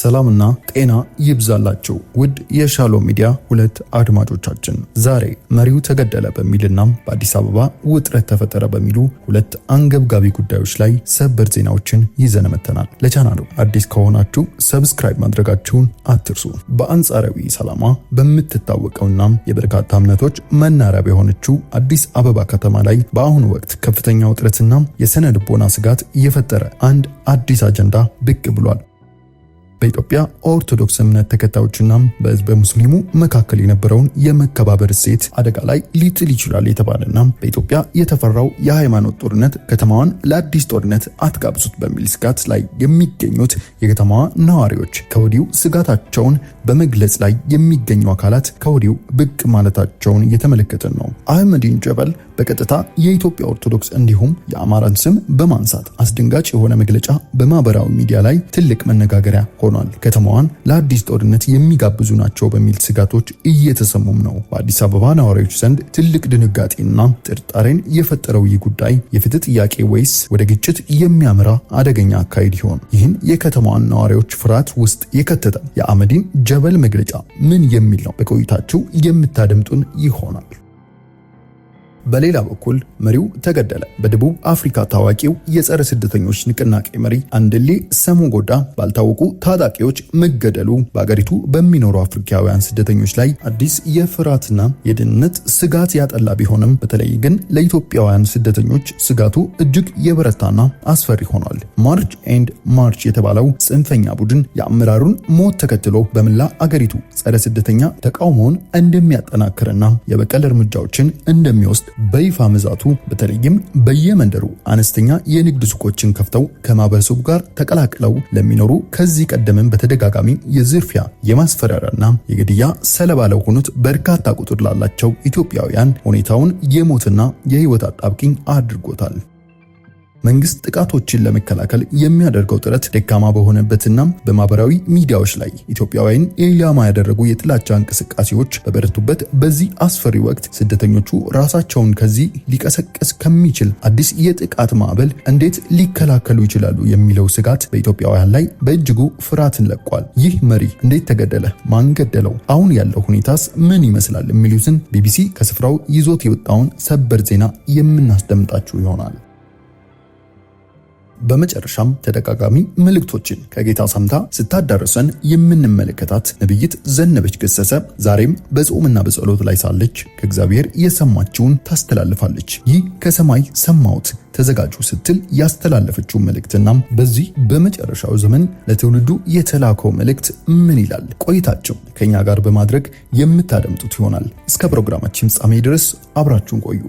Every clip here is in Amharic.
ሰላምና ጤና ይብዛላችሁ ውድ የሻሎም ሚዲያ ሁለት አድማጮቻችን፣ ዛሬ መሪው ተገደለ በሚልና በአዲስ አበባ ውጥረት ተፈጠረ በሚሉ ሁለት አንገብጋቢ ጉዳዮች ላይ ሰበር ዜናዎችን ይዘን መተናል። ለቻናሉ አዲስ ከሆናችሁ ሰብስክራይብ ማድረጋችሁን አትርሱ። በአንጻራዊ ሰላማ በምትታወቀውና የበርካታ እምነቶች መናሪያ በሆነችው አዲስ አበባ ከተማ ላይ በአሁኑ ወቅት ከፍተኛ ውጥረትና የስነ ልቦና ስጋት የፈጠረ አንድ አዲስ አጀንዳ ብቅ ብሏል። በኢትዮጵያ ኦርቶዶክስ እምነት ተከታዮችና በሕዝበ ሙስሊሙ መካከል የነበረውን የመከባበር እሴት አደጋ ላይ ሊጥል ይችላል የተባለና በኢትዮጵያ የተፈራው የሃይማኖት ጦርነት ከተማዋን ለአዲስ ጦርነት አትጋብዙት በሚል ስጋት ላይ የሚገኙት የከተማዋ ነዋሪዎች ከወዲሁ ስጋታቸውን በመግለጽ ላይ የሚገኙ አካላት ከወዲሁ ብቅ ማለታቸውን እየተመለከትን ነው። አህመዲን ጀበል በቀጥታ የኢትዮጵያ ኦርቶዶክስ እንዲሁም የአማራን ስም በማንሳት አስደንጋጭ የሆነ መግለጫ በማህበራዊ ሚዲያ ላይ ትልቅ መነጋገሪያ ሆኗል። ከተማዋን ለአዲስ ጦርነት የሚጋብዙ ናቸው በሚል ስጋቶች እየተሰሙም ነው። በአዲስ አበባ ነዋሪዎች ዘንድ ትልቅ ድንጋጤና ጥርጣሬን የፈጠረው ይህ ጉዳይ የፍትህ ጥያቄ ወይስ ወደ ግጭት የሚያመራ አደገኛ አካሄድ ይሆን? ይህን የከተማዋን ነዋሪዎች ፍርሃት ውስጥ የከተተ የአህመዲን ጀበል መግለጫ ምን የሚል ነው? በቆይታችሁ የምታደምጡን ይሆናል። በሌላ በኩል መሪው ተገደለ። በደቡብ አፍሪካ ታዋቂው የጸረ ስደተኞች ንቅናቄ መሪ አንድሌ ሰሞጎዳ ባልታወቁ ታጣቂዎች መገደሉ በአገሪቱ በሚኖሩ አፍሪካውያን ስደተኞች ላይ አዲስ የፍርሃትና የደህንነት ስጋት ያጠላ ቢሆንም በተለይ ግን ለኢትዮጵያውያን ስደተኞች ስጋቱ እጅግ የበረታና አስፈሪ ሆኗል። ማርች ኤንድ ማርች የተባለው ጽንፈኛ ቡድን የአመራሩን ሞት ተከትሎ በመላ አገሪቱ ጸረ ስደተኛ ተቃውሞውን እንደሚያጠናክርና የበቀል እርምጃዎችን እንደሚወስድ በይፋ መዛቱ በተለይም በየመንደሩ አነስተኛ የንግድ ሱቆችን ከፍተው ከማህበረሰቡ ጋር ተቀላቅለው ለሚኖሩ ከዚህ ቀደምም በተደጋጋሚ የዝርፊያ የማስፈራሪያና የግድያ ሰለባ ለሆኑት በርካታ ቁጥር ላላቸው ኢትዮጵያውያን ሁኔታውን የሞትና የህይወት አጣብቂኝ አድርጎታል። መንግስት ጥቃቶችን ለመከላከል የሚያደርገው ጥረት ደካማ በሆነበትና በማህበራዊ ሚዲያዎች ላይ ኢትዮጵያውያን ኢላማ ያደረጉ የጥላቻ እንቅስቃሴዎች በበረቱበት በዚህ አስፈሪ ወቅት ስደተኞቹ ራሳቸውን ከዚህ ሊቀሰቀስ ከሚችል አዲስ የጥቃት ማዕበል እንዴት ሊከላከሉ ይችላሉ የሚለው ስጋት በኢትዮጵያውያን ላይ በእጅጉ ፍርሃትን ለቋል። ይህ መሪ እንዴት ተገደለ? ማን ገደለው? አሁን ያለው ሁኔታስ ምን ይመስላል? የሚሉትን ቢቢሲ ከስፍራው ይዞት የወጣውን ሰበር ዜና የምናስደምጣችሁ ይሆናል። በመጨረሻም ተደጋጋሚ መልእክቶችን ከጌታ ሰምታ ስታዳርሰን የምንመለከታት ነብይት ዘነበች ገሰሰ ዛሬም በጾምና በጸሎት ላይ ሳለች ከእግዚአብሔር የሰማችውን ታስተላልፋለች። ይህ ከሰማይ ሰማሁት ተዘጋጁ ስትል ያስተላለፈችው መልእክትና በዚህ በመጨረሻው ዘመን ለትውልዱ የተላከው መልእክት ምን ይላል? ቆይታችሁ ከኛ ጋር በማድረግ የምታደምጡት ይሆናል። እስከ ፕሮግራማችን ፍጻሜ ድረስ አብራችሁን ቆዩ።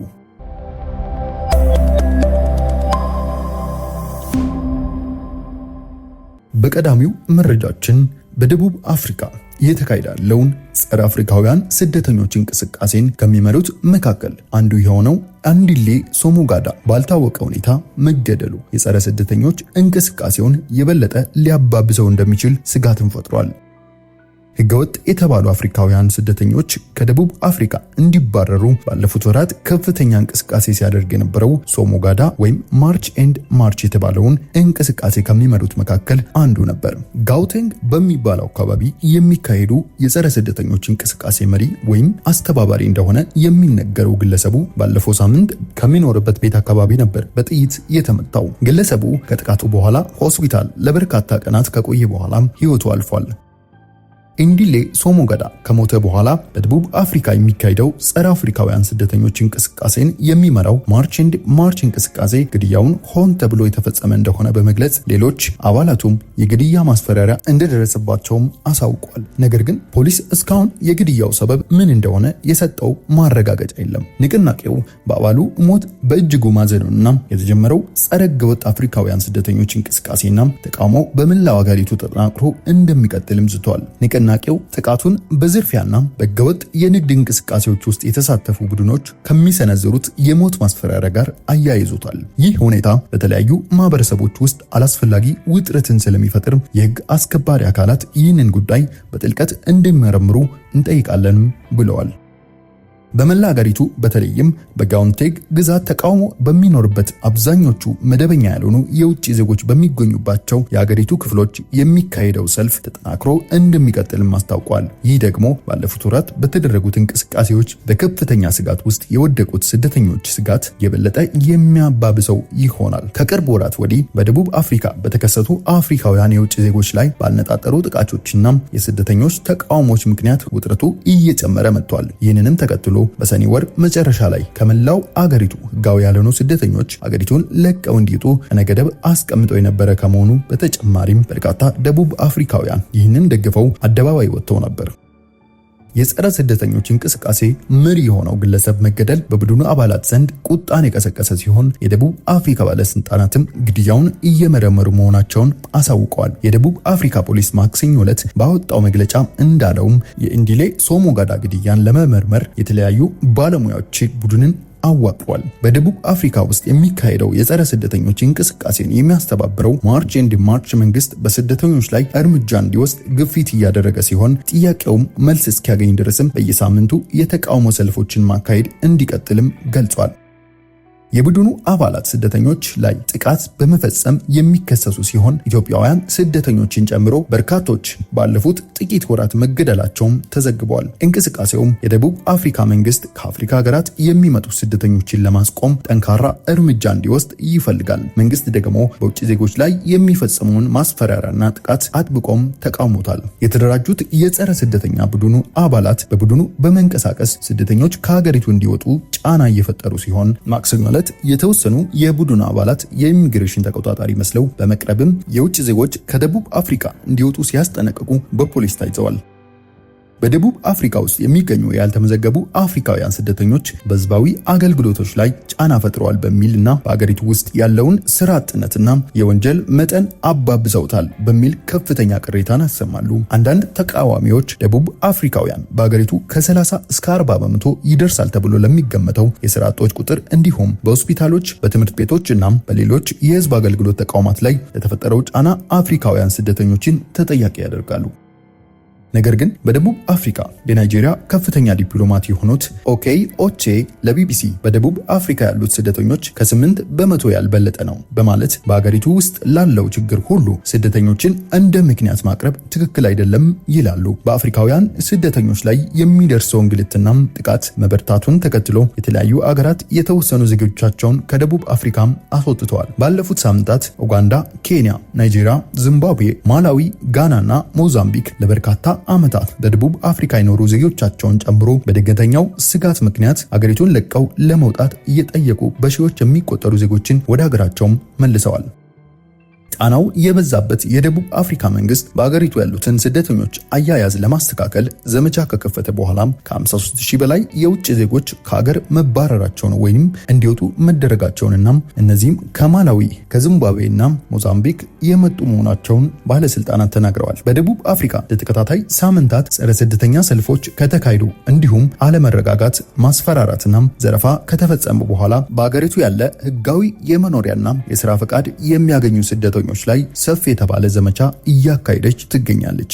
በቀዳሚው መረጃችን በደቡብ አፍሪካ እየተካሄደ ያለውን ጸረ አፍሪካውያን ስደተኞች እንቅስቃሴን ከሚመሩት መካከል አንዱ የሆነው አንድሌ ሰሞጋዳ ባልታወቀ ሁኔታ መገደሉ የጸረ ስደተኞች እንቅስቃሴውን የበለጠ ሊያባብሰው እንደሚችል ስጋትን ፈጥሯል። ህገወጥ የተባሉ አፍሪካውያን ስደተኞች ከደቡብ አፍሪካ እንዲባረሩ ባለፉት ወራት ከፍተኛ እንቅስቃሴ ሲያደርግ የነበረው ሰሞጋዳ ወይም ማርች ኤንድ ማርች የተባለውን እንቅስቃሴ ከሚመሩት መካከል አንዱ ነበር። ጋውቴንግ በሚባለው አካባቢ የሚካሄዱ የጸረ ስደተኞች እንቅስቃሴ መሪ ወይም አስተባባሪ እንደሆነ የሚነገረው ግለሰቡ ባለፈው ሳምንት ከሚኖርበት ቤት አካባቢ ነበር በጥይት የተመታው። ግለሰቡ ከጥቃቱ በኋላ ሆስፒታል ለበርካታ ቀናት ከቆየ በኋላም ህይወቱ አልፏል። አንድሌ ሰሞጋዳ ከሞተ በኋላ በደቡብ አፍሪካ የሚካሄደው ጸረ አፍሪካውያን ስደተኞች እንቅስቃሴን የሚመራው ማርች ኤንድ ማርች እንቅስቃሴ ግድያውን ሆን ተብሎ የተፈጸመ እንደሆነ በመግለጽ ሌሎች አባላቱም የግድያ ማስፈራሪያ እንደደረሰባቸውም አሳውቋል። ነገር ግን ፖሊስ እስካሁን የግድያው ሰበብ ምን እንደሆነ የሰጠው ማረጋገጫ የለም። ንቅናቄው በአባሉ ሞት በእጅጉ ማዘኑና የተጀመረው ጸረ ህገወጥ አፍሪካውያን ስደተኞች እንቅስቃሴና ተቃውሞ በመላው አገሪቱ ተጠናክሮ እንደሚቀጥልም ዝቷል። ንቅናቄው ጥቃቱን በዝርፊያና በህገወጥ የንግድ እንቅስቃሴዎች ውስጥ የተሳተፉ ቡድኖች ከሚሰነዝሩት የሞት ማስፈራሪያ ጋር አያይዞታል። ይህ ሁኔታ በተለያዩ ማህበረሰቦች ውስጥ አላስፈላጊ ውጥረትን ስለሚፈጥር የህግ አስከባሪ አካላት ይህንን ጉዳይ በጥልቀት እንዲመረምሩ እንጠይቃለን ብለዋል። በመላ ሀገሪቱ በተለይም በጋውንቴግ ግዛት ተቃውሞ በሚኖርበት አብዛኞቹ መደበኛ ያልሆኑ የውጭ ዜጎች በሚገኙባቸው የሀገሪቱ ክፍሎች የሚካሄደው ሰልፍ ተጠናክሮ እንደሚቀጥልም አስታውቋል። ይህ ደግሞ ባለፉት ወራት በተደረጉት እንቅስቃሴዎች በከፍተኛ ስጋት ውስጥ የወደቁት ስደተኞች ስጋት የበለጠ የሚያባብሰው ይሆናል። ከቅርብ ወራት ወዲህ በደቡብ አፍሪካ በተከሰቱ አፍሪካውያን የውጭ ዜጎች ላይ ባልነጣጠሩ ጥቃቶችና የስደተኞች ተቃውሞች ምክንያት ውጥረቱ እየጨመረ መጥቷል። ይህንንም ተከትሎ በሰኔ ወር መጨረሻ ላይ ከመላው አገሪቱ ህጋዊ ያልሆኑ ስደተኞች አገሪቱን ለቀው እንዲወጡ ገደብ አስቀምጠው የነበረ ከመሆኑ በተጨማሪም በርካታ ደቡብ አፍሪካውያን ይህንን ደግፈው አደባባይ ወጥተው ነበር። የጸረ ስደተኞች እንቅስቃሴ መሪ የሆነው ግለሰብ መገደል በቡድኑ አባላት ዘንድ ቁጣን የቀሰቀሰ ሲሆን የደቡብ አፍሪካ ባለስልጣናትም ግድያውን እየመረመሩ መሆናቸውን አሳውቀዋል። የደቡብ አፍሪካ ፖሊስ ማክሰኞ ዕለት ባወጣው መግለጫ እንዳለውም የኢንዲሌ ሶሞጋዳ ግድያን ለመመርመር የተለያዩ ባለሙያዎች ቡድንን አዋቅሯል። በደቡብ አፍሪካ ውስጥ የሚካሄደው የጸረ ስደተኞች እንቅስቃሴን የሚያስተባብረው ማርች ኤንድ ማርች መንግስት በስደተኞች ላይ እርምጃ እንዲወስድ ግፊት እያደረገ ሲሆን ጥያቄውም መልስ እስኪያገኝ ድረስም በየሳምንቱ የተቃውሞ ሰልፎችን ማካሄድ እንዲቀጥልም ገልጿል። የቡድኑ አባላት ስደተኞች ላይ ጥቃት በመፈጸም የሚከሰሱ ሲሆን ኢትዮጵያውያን ስደተኞችን ጨምሮ በርካቶች ባለፉት ጥቂት ወራት መገደላቸውም ተዘግቧል። እንቅስቃሴውም የደቡብ አፍሪካ መንግስት ከአፍሪካ ሀገራት የሚመጡ ስደተኞችን ለማስቆም ጠንካራ እርምጃ እንዲወስድ ይፈልጋል። መንግስት ደግሞ በውጭ ዜጎች ላይ የሚፈጸመውን ማስፈራሪያና ጥቃት አጥብቆም ተቃውሞታል። የተደራጁት የጸረ ስደተኛ ቡድኑ አባላት በቡድኑ በመንቀሳቀስ ስደተኞች ከሀገሪቱ እንዲወጡ ጫና እየፈጠሩ ሲሆን ማክሰኞ ዕለት የተወሰኑ የቡድኑ አባላት የኢሚግሬሽን ተቆጣጣሪ መስለው በመቅረብም የውጭ ዜጎች ከደቡብ አፍሪካ እንዲወጡ ሲያስጠነቅቁ በፖሊስ ታይተዋል። በደቡብ አፍሪካ ውስጥ የሚገኙ ያልተመዘገቡ አፍሪካውያን ስደተኞች በህዝባዊ አገልግሎቶች ላይ ጫና ፈጥረዋል በሚልና በአገሪቱ ውስጥ ያለውን ስራ አጥነትና የወንጀል መጠን አባብሰውታል በሚል ከፍተኛ ቅሬታን ያሰማሉ። አንዳንድ ተቃዋሚዎች ደቡብ አፍሪካውያን በአገሪቱ ከ30 እስከ 40 በመቶ ይደርሳል ተብሎ ለሚገመተው የስራ አጦች ቁጥር እንዲሁም በሆስፒታሎች፣ በትምህርት ቤቶችና በሌሎች የህዝብ አገልግሎት ተቋማት ላይ ለተፈጠረው ጫና አፍሪካውያን ስደተኞችን ተጠያቂ ያደርጋሉ። ነገር ግን በደቡብ አፍሪካ የናይጄሪያ ከፍተኛ ዲፕሎማት የሆኑት ኦኬይ ኦቼ ለቢቢሲ በደቡብ አፍሪካ ያሉት ስደተኞች ከ8 በመቶ ያልበለጠ ነው በማለት በአገሪቱ ውስጥ ላለው ችግር ሁሉ ስደተኞችን እንደ ምክንያት ማቅረብ ትክክል አይደለም ይላሉ። በአፍሪካውያን ስደተኞች ላይ የሚደርሰው እንግልትና ጥቃት መበርታቱን ተከትሎ የተለያዩ አገራት የተወሰኑ ዜጎቻቸውን ከደቡብ አፍሪካም አስወጥተዋል። ባለፉት ሳምንታት ኡጋንዳ፣ ኬንያ፣ ናይጄሪያ፣ ዚምባብዌ፣ ማላዊ፣ ጋናና ሞዛምቢክ ለበርካታ ዓመታት በደቡብ አፍሪካ የኖሩ ዜጎቻቸውን ጨምሮ በድንገተኛው ስጋት ምክንያት አገሪቱን ለቀው ለመውጣት እየጠየቁ በሺዎች የሚቆጠሩ ዜጎችን ወደ ሀገራቸው መልሰዋል። ጫናው የበዛበት የደቡብ አፍሪካ መንግስት በአገሪቱ ያሉትን ስደተኞች አያያዝ ለማስተካከል ዘመቻ ከከፈተ በኋላም ከ53000 በላይ የውጭ ዜጎች ከሀገር መባረራቸውን ወይም እንዲወጡ መደረጋቸውንና እነዚህም ከማላዊ ከዚምባብዌና ሞዛምቢክ የመጡ መሆናቸውን ባለስልጣናት ተናግረዋል። በደቡብ አፍሪካ ለተከታታይ ሳምንታት ጸረ ስደተኛ ሰልፎች ከተካሄዱ እንዲሁም አለመረጋጋት፣ ማስፈራራትና ዘረፋ ከተፈጸመ በኋላ በአገሪቱ ያለ ህጋዊ የመኖሪያና የሥራ ፈቃድ የሚያገኙ ስደተኞች ላይ ሰፊ የተባለ ዘመቻ እያካሄደች ትገኛለች።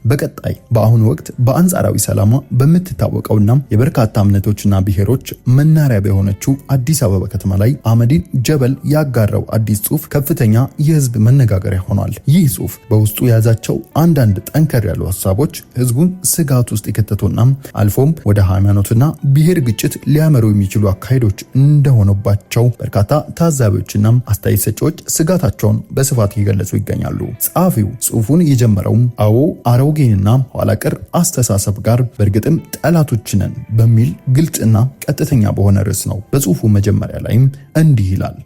በቀጣይ በአሁኑ ወቅት በአንጻራዊ ሰላሟ በምትታወቀውና የበርካታ እምነቶችና ብሔሮች መናሪያ በሆነችው አዲስ አበባ ከተማ ላይ አህመዲን ጀበል ያጋራው አዲስ ጽሑፍ ከፍተኛ የህዝብ መነጋገሪያ ሆኗል። ይህ ጽሑፍ በውስጡ የያዛቸው አንዳንድ ጠንከር ያሉ ሀሳቦች ህዝቡን ስጋት ውስጥ የከተቱና አልፎም ወደ ሃይማኖትና ብሔር ግጭት ሊያመሩ የሚችሉ አካሄዶች እንደሆነባቸው በርካታ ታዛቢዎችና አስተያየት ሰጪዎች ስጋታቸውን በስፋት እየገለጹ ይገኛሉ። ጸሐፊው ጽሑፉን የጀመረውም ጌንና ኋላ ቀር አስተሳሰብ ጋር በእርግጥም ጠላቶች ነን በሚል ግልጽና ቀጥተኛ በሆነ ርዕስ ነው። በጽሑፉ መጀመሪያ ላይም እንዲህ ይላል።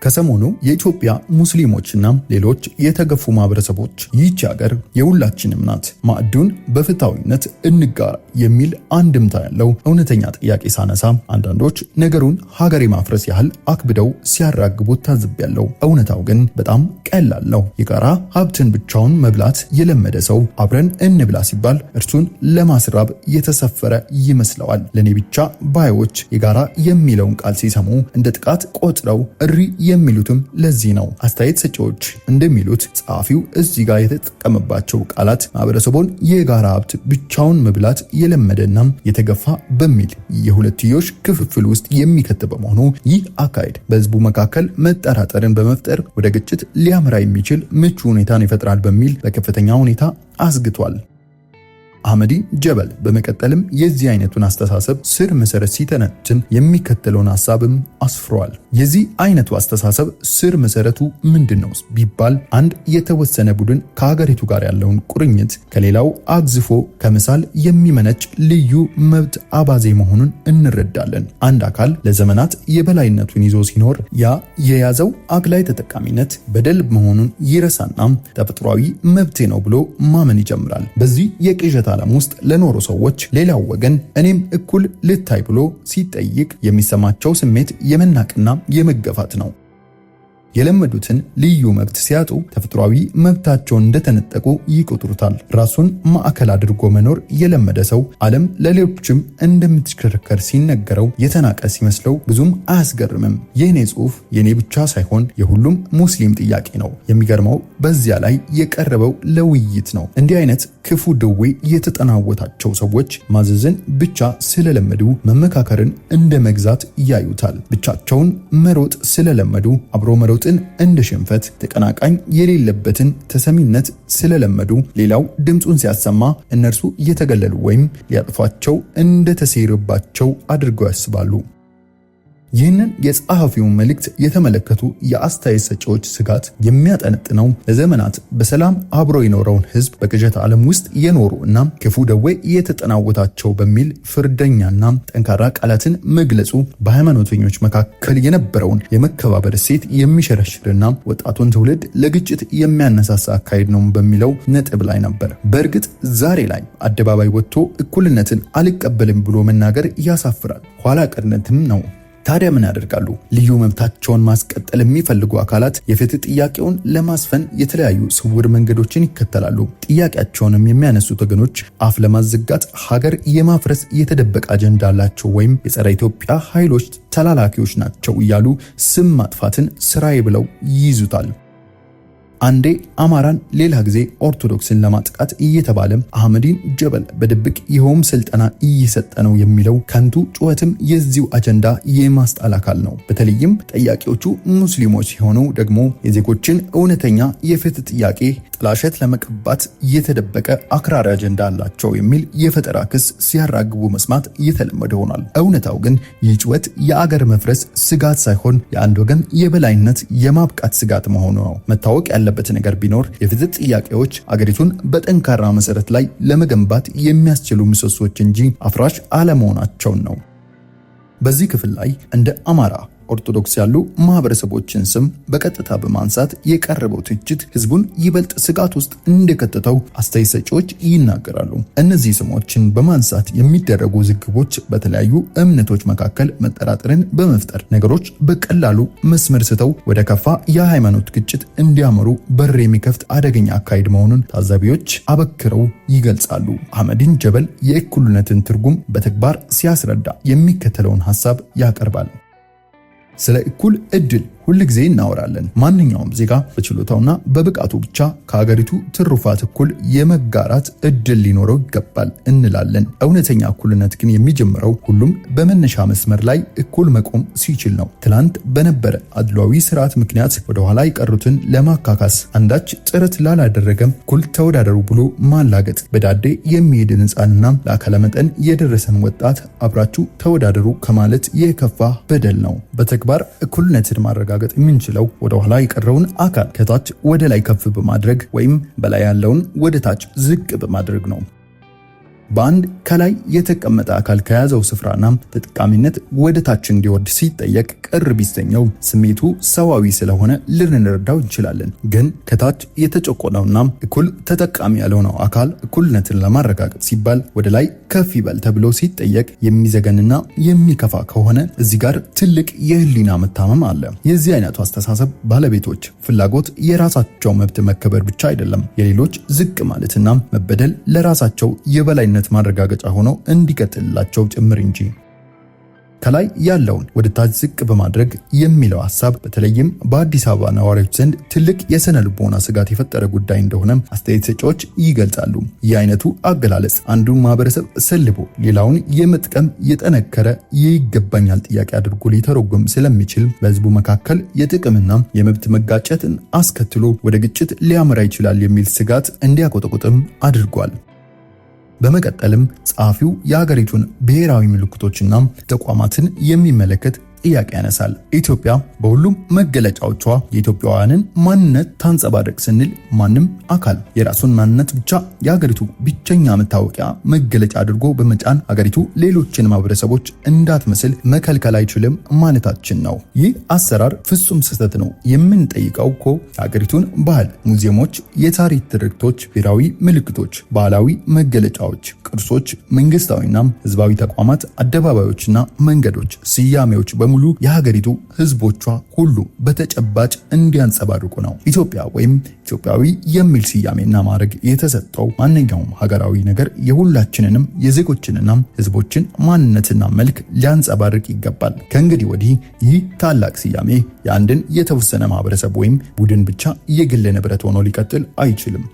ከሰሞኑ የኢትዮጵያ ሙስሊሞችና ሌሎች የተገፉ ማህበረሰቦች ይህች ሀገር የሁላችንም ናት፣ ማዕዱን በፍትሃዊነት እንጋራ የሚል አንድምታ ያለው እውነተኛ ጥያቄ ሳነሳ አንዳንዶች ነገሩን ሀገር የማፍረስ ያህል አክብደው ሲያራግቡት ታዝቤያለሁ። እውነታው ግን በጣም ቀላል ነው። የጋራ ሀብትን ብቻውን መብላት የለመደ ሰው አብረን እንብላ ሲባል እርሱን ለማስራብ የተሰፈረ ይመስለዋል። ለኔ ብቻ ባዮች የጋራ የሚለውን ቃል ሲሰሙ እንደ ጥቃት ቆጥረው እሪ የሚሉትም ለዚህ ነው። አስተያየት ሰጪዎች እንደሚሉት ጸሐፊው እዚህ ጋር የተጠቀመባቸው ቃላት ማህበረሰቡን የጋራ ሀብት ብቻውን መብላት የለመደና የተገፋ በሚል የሁለትዮሽ ክፍፍል ውስጥ የሚከት በመሆኑ ይህ አካሄድ በህዝቡ መካከል መጠራጠርን በመፍጠር ወደ ግጭት ሊያመራ የሚችል ምቹ ሁኔታን ይፈጥራል በሚል በከፍተኛ ሁኔታ አስግቷል። አህመዲ ጀበል በመቀጠልም የዚህ አይነቱን አስተሳሰብ ስር መሰረት ሲተነትን የሚከተለውን ሐሳብም አስፍሯል። የዚህ አይነቱ አስተሳሰብ ስር መሰረቱ ምንድነው ቢባል አንድ የተወሰነ ቡድን ከሀገሪቱ ጋር ያለውን ቁርኝት ከሌላው አግዝፎ ከመሳል የሚመነጭ ልዩ መብት አባዜ መሆኑን እንረዳለን። አንድ አካል ለዘመናት የበላይነቱን ይዞ ሲኖር ያ የያዘው አግላይ ተጠቃሚነት በደል መሆኑን ይረሳና ተፈጥሯዊ መብቴ ነው ብሎ ማመን ይጀምራል። በዚህ የቅዠት ዓለም ውስጥ ለኖሩ ሰዎች ሌላው ወገን እኔም እኩል ልታይ ብሎ ሲጠይቅ የሚሰማቸው ስሜት የመናቅና የመገፋት ነው። የለመዱትን ልዩ መብት ሲያጡ ተፈጥሯዊ መብታቸውን እንደተነጠቁ ይቆጥሩታል። ራሱን ማዕከል አድርጎ መኖር የለመደ ሰው ዓለም ለሌሎችም እንደምትሽከረከር ሲነገረው የተናቀ ሲመስለው ብዙም አያስገርምም። የኔ ጽሑፍ የኔ ብቻ ሳይሆን የሁሉም ሙስሊም ጥያቄ ነው። የሚገርመው በዚያ ላይ የቀረበው ለውይይት ነው። እንዲህ አይነት ክፉ ደዌ የተጠናወታቸው ሰዎች ማዘዝን ብቻ ስለለመዱ መመካከርን እንደ መግዛት ያዩታል። ብቻቸውን መሮጥ ስለለመዱ አብሮ መሮጥን እንደ ሽንፈት፣ ተቀናቃኝ የሌለበትን ተሰሚነት ስለለመዱ ሌላው ድምጹን ሲያሰማ እነርሱ እየተገለሉ ወይም ሊያጥፏቸው እንደተሴረባቸው አድርገው ያስባሉ። ይህንን የጸሐፊውን መልእክት የተመለከቱ የአስተያየት ሰጪዎች ስጋት የሚያጠነጥነው ለዘመናት በሰላም አብሮ የኖረውን ሕዝብ በቅዠት ዓለም ውስጥ የኖሩ እና ክፉ ደዌ የተጠናወታቸው በሚል ፍርደኛና ጠንካራ ቃላትን መግለጹ በሃይማኖተኞች መካከል የነበረውን የመከባበር እሴት የሚሸረሽርና ወጣቱን ትውልድ ለግጭት የሚያነሳሳ አካሄድ ነው በሚለው ነጥብ ላይ ነበር። በእርግጥ ዛሬ ላይ አደባባይ ወጥቶ እኩልነትን አልቀበልም ብሎ መናገር ያሳፍራል፣ ኋላ ቀርነትም ነው። ታዲያ ምን ያደርጋሉ? ልዩ መብታቸውን ማስቀጠል የሚፈልጉ አካላት የፍትህ ጥያቄውን ለማስፈን የተለያዩ ስውር መንገዶችን ይከተላሉ። ጥያቄያቸውንም የሚያነሱት ወገኖች አፍ ለማዘጋት ሀገር የማፍረስ የተደበቀ አጀንዳ አላቸው ወይም የጸረ ኢትዮጵያ ኃይሎች ተላላኪዎች ናቸው እያሉ ስም ማጥፋትን ስራዬ ብለው ይይዙታል። አንዴ አማራን ሌላ ጊዜ ኦርቶዶክስን ለማጥቃት እየተባለ አህመዲን ጀበል በድብቅ ይኸውም ስልጠና እየሰጠ ነው የሚለው ከንቱ ጩኸትም የዚሁ አጀንዳ የማስጣል አካል ነው። በተለይም ጠያቂዎቹ ሙስሊሞች ሲሆኑ ደግሞ የዜጎችን እውነተኛ የፍትህ ጥያቄ ጥላሸት ለመቀባት የተደበቀ አክራሪ አጀንዳ አላቸው የሚል የፈጠራ ክስ ሲያራግቡ መስማት እየተለመደ ሆኗል። እውነታው ግን ይህ ጩኸት የአገር መፍረስ ስጋት ሳይሆን የአንድ ወገን የበላይነት የማብቃት ስጋት መሆኑ ነው። መታወቅ ያለበት ነገር ቢኖር የፍትህ ጥያቄዎች አገሪቱን በጠንካራ መሰረት ላይ ለመገንባት የሚያስችሉ ምሰሶች እንጂ አፍራሽ አለመሆናቸውን ነው። በዚህ ክፍል ላይ እንደ አማራ ኦርቶዶክስ ያሉ ማህበረሰቦችን ስም በቀጥታ በማንሳት የቀረበው ትችት ህዝቡን ይበልጥ ስጋት ውስጥ እንደከተተው አስተያየት ሰጪዎች ይናገራሉ። እነዚህ ስሞችን በማንሳት የሚደረጉ ዝግቦች በተለያዩ እምነቶች መካከል መጠራጠርን በመፍጠር ነገሮች በቀላሉ መስመር ስተው ወደ ከፋ የሃይማኖት ግጭት እንዲያመሩ በር የሚከፍት አደገኛ አካሄድ መሆኑን ታዛቢዎች አበክረው ይገልጻሉ። አህመዲን ጀበል የእኩልነትን ትርጉም በተግባር ሲያስረዳ የሚከተለውን ሐሳብ ያቀርባል። ስለ እኩል እድል ሁል ጊዜ እናወራለን። ማንኛውም ዜጋ በችሎታውና በብቃቱ ብቻ ከሀገሪቱ ትሩፋት እኩል የመጋራት እድል ሊኖረው ይገባል እንላለን። እውነተኛ እኩልነት ግን የሚጀምረው ሁሉም በመነሻ መስመር ላይ እኩል መቆም ሲችል ነው። ትላንት በነበረ አድሏዊ ስርዓት ምክንያት ወደ ኋላ የቀሩትን ለማካካስ አንዳች ጥረት ላላደረገም እኩል ተወዳደሩ ብሎ ማላገጥ በዳዴ የሚሄድን ሕፃንና ለአካለ መጠን የደረሰን ወጣት አብራችሁ ተወዳደሩ ከማለት የከፋ በደል ነው። በተግባር እኩልነትን ማረጋገጥ የምንችለው ወደ ኋላ የቀረውን አካል ከታች ወደ ላይ ከፍ በማድረግ ወይም በላይ ያለውን ወደ ታች ዝቅ በማድረግ ነው። በአንድ ከላይ የተቀመጠ አካል ከያዘው ስፍራና ተጠቃሚነት ወደ ታች እንዲወርድ ሲጠየቅ ቅር ቢሰኘው ስሜቱ ሰዋዊ ስለሆነ ልንረዳው እንችላለን። ግን ከታች የተጨቆነውና እኩል ተጠቃሚ ያልሆነው አካል እኩልነትን ለማረጋገጥ ሲባል ወደ ላይ ከፍ ይበል ተብሎ ሲጠየቅ የሚዘገንና የሚከፋ ከሆነ እዚህ ጋር ትልቅ የህሊና መታመም አለ። የዚህ አይነቱ አስተሳሰብ ባለቤቶች ፍላጎት የራሳቸው መብት መከበር ብቻ አይደለም፣ የሌሎች ዝቅ ማለትና መበደል ለራሳቸው የበላይነት ማረጋገጫ ሆኖ እንዲቀጥልላቸው ጭምር እንጂ። ከላይ ያለውን ወደ ታች ዝቅ በማድረግ የሚለው ሐሳብ በተለይም በአዲስ አበባ ነዋሪዎች ዘንድ ትልቅ የስነ ልቦና ስጋት የፈጠረ ጉዳይ እንደሆነ አስተያየት ሰጪዎች ይገልጻሉ። ይህ አይነቱ አገላለጽ አንዱን ማህበረሰብ ሰልቦ ሌላውን የመጥቀም የጠነከረ ይገባኛል ጥያቄ አድርጎ ሊተረጎም ስለሚችል በህዝቡ መካከል የጥቅምና የመብት መጋጨትን አስከትሎ ወደ ግጭት ሊያመራ ይችላል የሚል ስጋት እንዲያቆጠቁጥም አድርጓል። በመቀጠልም ጸሐፊው የሀገሪቱን ብሔራዊ ምልክቶችና ተቋማትን የሚመለከት ጥያቄ ያነሳል። ኢትዮጵያ በሁሉም መገለጫዎቿ የኢትዮጵያውያንን ማንነት ታንጸባርቅ ስንል ማንም አካል የራሱን ማንነት ብቻ የሀገሪቱ ብቸኛ መታወቂያ መገለጫ አድርጎ በመጫን ሀገሪቱ ሌሎችን ማህበረሰቦች እንዳትመስል መከልከል አይችልም ማለታችን ነው። ይህ አሰራር ፍጹም ስህተት ነው። የምንጠይቀው እኮ የሀገሪቱን ባህል፣ ሙዚየሞች፣ የታሪክ ትርክቶች፣ ብሔራዊ ምልክቶች፣ ባህላዊ መገለጫዎች፣ ቅርሶች፣ መንግስታዊና ህዝባዊ ተቋማት፣ አደባባዮችና መንገዶች፣ ስያሜዎች በሙሉ የሀገሪቱ ህዝቦቿ ሁሉ በተጨባጭ እንዲያንጸባርቁ ነው። ኢትዮጵያ ወይም ኢትዮጵያዊ የሚል ስያሜና ማዕረግ የተሰጠው ማንኛውም ሀገራዊ ነገር የሁላችንንም የዜጎችንና ህዝቦችን ማንነትና መልክ ሊያንጸባርቅ ይገባል። ከእንግዲህ ወዲህ ይህ ታላቅ ስያሜ የአንድን የተወሰነ ማህበረሰብ ወይም ቡድን ብቻ የግል ንብረት ሆኖ ሊቀጥል አይችልም።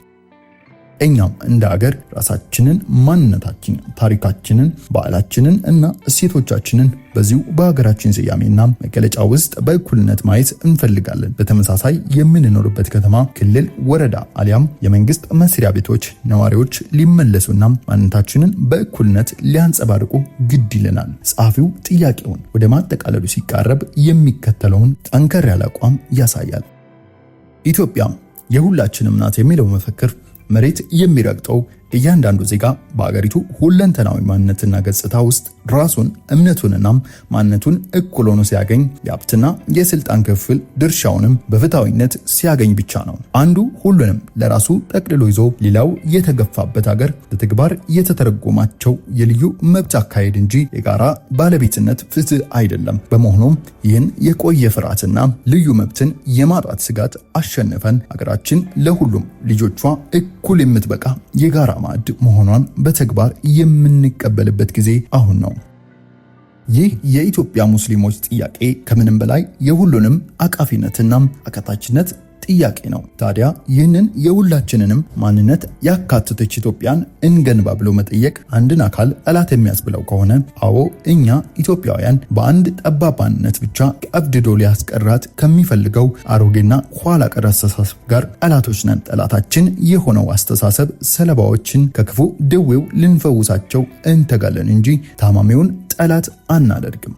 እኛም እንደ ሀገር ራሳችንን፣ ማንነታችንን፣ ታሪካችንን፣ ባህላችንን እና እሴቶቻችንን በዚሁ በሀገራችን ስያሜና መገለጫ ውስጥ በእኩልነት ማየት እንፈልጋለን። በተመሳሳይ የምንኖርበት ከተማ፣ ክልል፣ ወረዳ አሊያም የመንግስት መስሪያ ቤቶች ነዋሪዎች ሊመለሱና ማንነታችንን በእኩልነት ሊያንጸባርቁ ግድ ይለናል። ጸሐፊው ጥያቄውን ወደ ማጠቃለሉ ሲቃረብ የሚከተለውን ጠንከር ያለ አቋም ያሳያል። ኢትዮጵያ የሁላችንም ናት የሚለው መፈክር መሬት የሚረግጠው እያንዳንዱ ዜጋ በአገሪቱ ሁለንተናዊ ማንነትና ገጽታ ውስጥ ራሱን እምነቱንና ማንነቱን እኩል ሆኖ ሲያገኝ የሀብትና የስልጣን ክፍል ድርሻውንም በፍትሃዊነት ሲያገኝ ብቻ ነው። አንዱ ሁሉንም ለራሱ ጠቅልሎ ይዞ ሌላው የተገፋበት ሀገር በተግባር የተተረጎማቸው የልዩ መብት አካሄድ እንጂ የጋራ ባለቤትነት ፍትህ አይደለም። በመሆኑም ይህን የቆየ ፍርሃትና ልዩ መብትን የማጣት ስጋት አሸንፈን ሀገራችን ለሁሉም ልጆቿ እኩል የምትበቃ የጋራ ማዕድ መሆኗን በተግባር የምንቀበልበት ጊዜ አሁን ነው። ይህ የኢትዮጵያ ሙስሊሞች ጥያቄ ከምንም በላይ የሁሉንም አቃፊነትና አካታችነት ጥያቄ ነው። ታዲያ ይህንን የሁላችንንም ማንነት ያካተተች ኢትዮጵያን እንገንባ ብሎ መጠየቅ አንድን አካል ጠላት የሚያስብለው ከሆነ አዎ እኛ ኢትዮጵያውያን በአንድ ጠባብ ማንነት ብቻ ቀብድዶ ሊያስቀራት ከሚፈልገው አሮጌና ኋላ ቀር አስተሳሰብ ጋር ጠላቶች ነን። ጠላታችን የሆነው አስተሳሰብ ሰለባዎችን ከክፉ ደዌው ልንፈውሳቸው እንተጋለን እንጂ ታማሚውን ጠላት አናደርግም።